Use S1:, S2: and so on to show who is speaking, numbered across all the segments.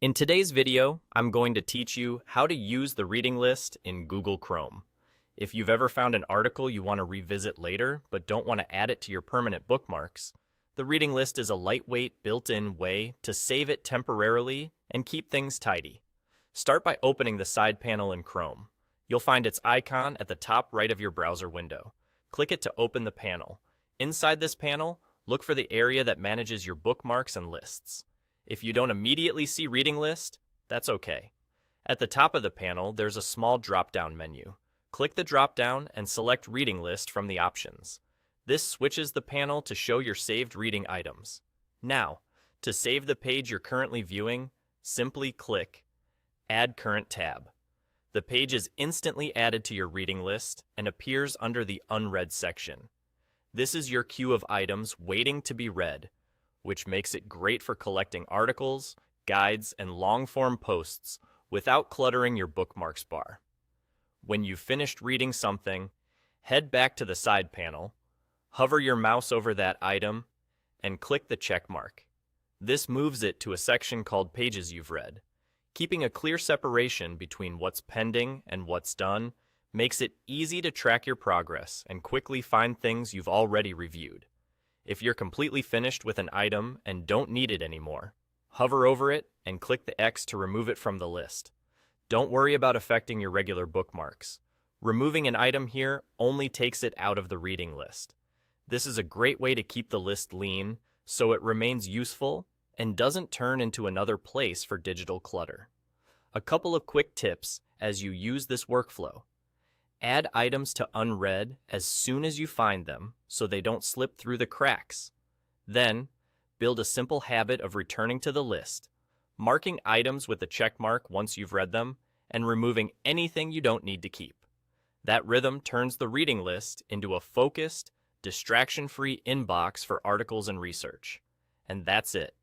S1: In today's video, I'm going to teach you how to use the reading list in Google Chrome. If you've ever found an article you want to revisit later but don't want to add it to your permanent bookmarks, the reading list is a lightweight, built-in way to save it temporarily and keep things tidy. Start by opening the side panel in Chrome. You'll find its icon at the top right of your browser window. Click it to open the panel. Inside this panel, look for the area that manages your bookmarks and lists. If you don't immediately see Reading List, that's okay. At the top of the panel, there's a small drop-down menu. Click the drop-down and select Reading List from the options. This switches the panel to show your saved reading items. Now, to save the page you're currently viewing, simply click Add Current tab. The page is instantly added to your reading list and appears under the Unread section. This is your queue of items waiting to be read, which makes it great for collecting articles, guides, and long-form posts without cluttering your bookmarks bar. When you've finished reading something, head back to the side panel, hover your mouse over that item, and click the check mark. This moves it to a section called Pages You've Read. Keeping a clear separation between what's pending and what's done makes it easy to track your progress and quickly find things you've already reviewed. If you're completely finished with an item and don't need it anymore, hover over it and click the X to remove it from the list. Don't worry about affecting your regular bookmarks. Removing an item here only takes it out of the reading list. This is a great way to keep the list lean so it remains useful and doesn't turn into another place for digital clutter. A couple of quick tips as you use this workflow. Add items to unread as soon as you find them so they don't slip through the cracks. Then, build a simple habit of returning to the list, marking items with a check mark once you've read them, and removing anything you don't need to keep. That rhythm turns the reading list into a focused, distraction-free inbox for articles and research. And that's it.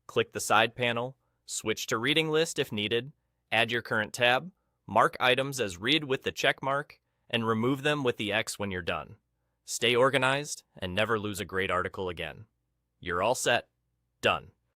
S1: Click the side panel, switch to reading list if needed, add your current tab, mark items as read with the check mark, and remove them with the X when you're done. Stay organized and never lose a great article again. You're all set. Done.